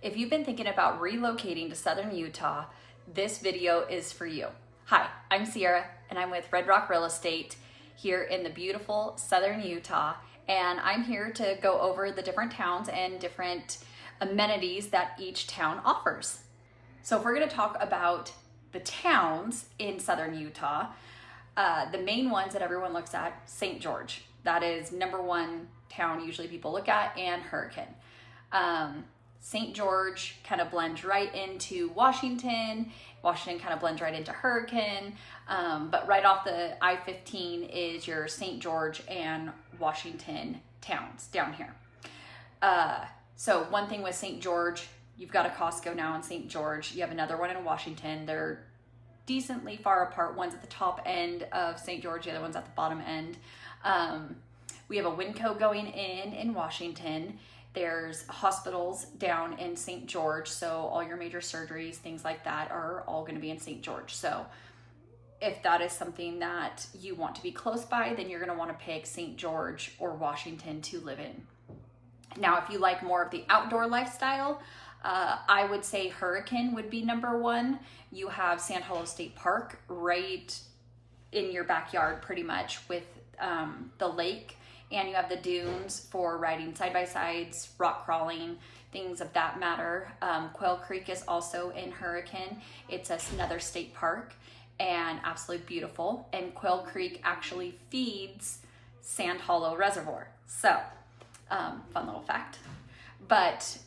If you've been thinking about relocating to Southern Utah, this video is for you. Hi, I'm Clara and I'm with Red Rock Real Estate here in the beautiful Southern Utah. And I'm here to go over the different towns and different amenities that each town offers. So if we're gonna talk about the towns in Southern Utah, the main ones that everyone looks at, St. George. That is number one town usually people look at, and Hurricane. St. George kind of blends right into Washington. Washington kind of blends right into Hurricane. But right off the I-15 is your St. George and Washington towns down here. So one thing with St. George, you've got a Costco now in St. George. You have another one in Washington. They're decently far apart. One's at the top end of St. George, the other one's at the bottom end. We have a Winco going in Washington. There's hospitals down in St. George, so all your major surgeries, things like that, are all going to be in St. George. So if that is something that you want to be close by, then you're going to want to pick St. George or Washington to live in. Now, if you like more of the outdoor lifestyle, I would say Hurricane would be number one. You have Sand Hollow State Park right in your backyard pretty much with the lake. And you have the dunes for riding side-by-sides, rock crawling, things of that matter. Quail Creek is also in Hurricane. It's another state park and absolutely beautiful. And Quail Creek actually feeds Sand Hollow Reservoir. So, fun little fact. But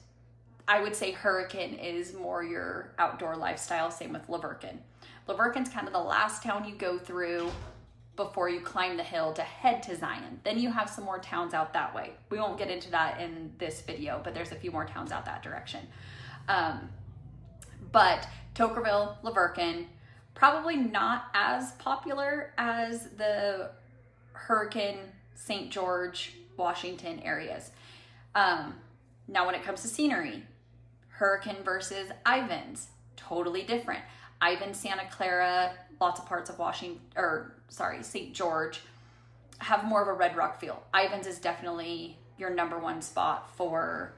I would say Hurricane is more your outdoor lifestyle, same with Laverton. Laverton's kind of the last town you go through before you climb the hill to head to Zion. Then you have some more towns out that way. We won't get into that in this video, but there's a few more towns out that direction. But Tokerville, Laverton, probably not as popular as the Hurricane, St. George, Washington areas. Now when it comes to scenery, Hurricane versus Ivins, totally different. Ivins, Santa Clara, lots of parts of St. George have more of a red rock feel. Ivins is definitely your number one spot for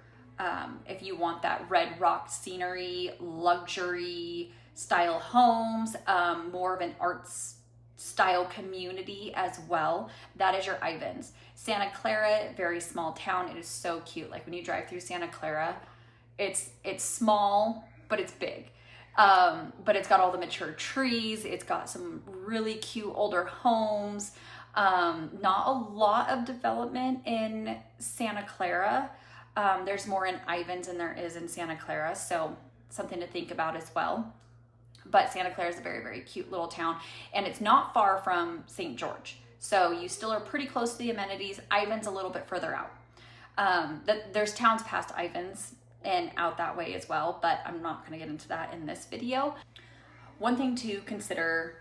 if you want that red rock scenery, luxury style homes, more of an arts style community as well. That is your Ivins. Santa Clara, very small town. It is so cute. Like when you drive through Santa Clara, it's small, but it's big. But it's got all the mature trees. It's got some really cute older homes. Not a lot of development in Santa Clara. There's more in Ivins than there is in Santa Clara. So something to think about as well. But Santa Clara is a very, very cute little town. And it's not far from St. George. So you still are pretty close to the amenities. Ivins a little bit further out. There's towns past Ivins and out that way as well, but I'm not going to get into that in this video. One thing to consider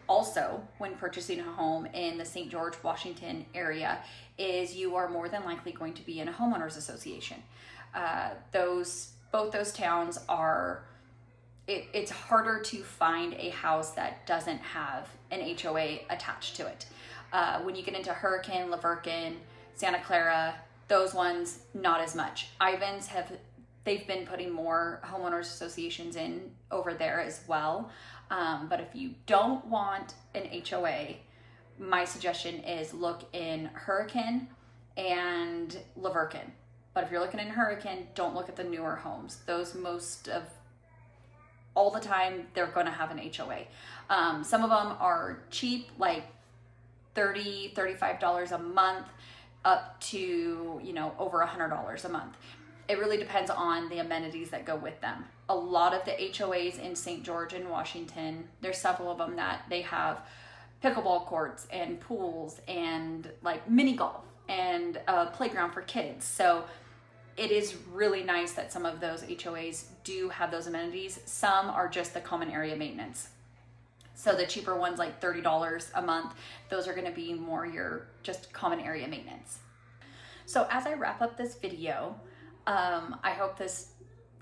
also when purchasing a home in the St. George, Washington area is you are more than likely going to be in a homeowners association. Both those towns are, it's harder to find a house that doesn't have an HOA attached to it. When you get into Hurricane, Laverton, Santa Clara, those ones, not as much. Ivins they've been putting more homeowners associations in over there as well. But if you don't want an HOA, my suggestion is look in Hurricane and Laverton. But if you're looking in Hurricane, don't look at the newer homes. Those all the time, they're gonna have an HOA. Some of them are cheap, like $30, $35 a month, up to, over $100 a month. It really depends on the amenities that go with them. A lot of the HOAs in St. George and Washington, there's several of them that they have pickleball courts and pools and like mini golf and a playground for kids. So it is really nice that some of those HOAs do have those amenities. Some are just the common area maintenance. So the cheaper ones, like $30 a month, those are gonna be more your just common area maintenance. So as I wrap up this video, I hope this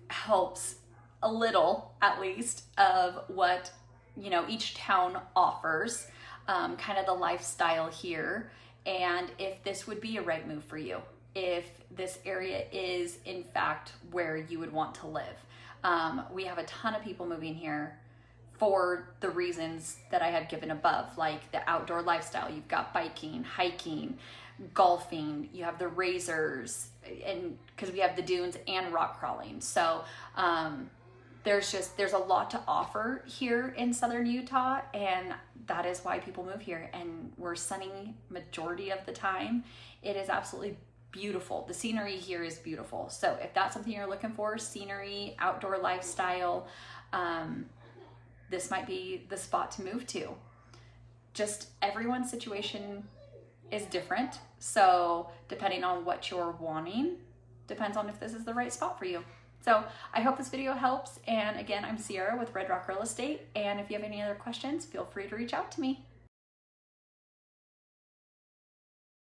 helps a little, at least, of what, each town offers, kind of the lifestyle here, and if this would be a right move for you. if this area is in fact where you would want to live. We have a ton of people moving here for the reasons that I had given above, like the outdoor lifestyle. You've got biking, hiking, golfing, you have the razors, and because we have the dunes and rock crawling. So there's a lot to offer here in southern Utah, and that is why people move here. And we're sunny majority of the time. It is absolutely beautiful. The scenery here is beautiful. So if that's something you're looking for, scenery, outdoor lifestyle, this might be the spot to move to. Just everyone's situation is different. So depending on what you're wanting, depends on if this is the right spot for you. So I hope this video helps. And again, I'm Sierra with Red Rock Real Estate. And if you have any other questions, feel free to reach out to me.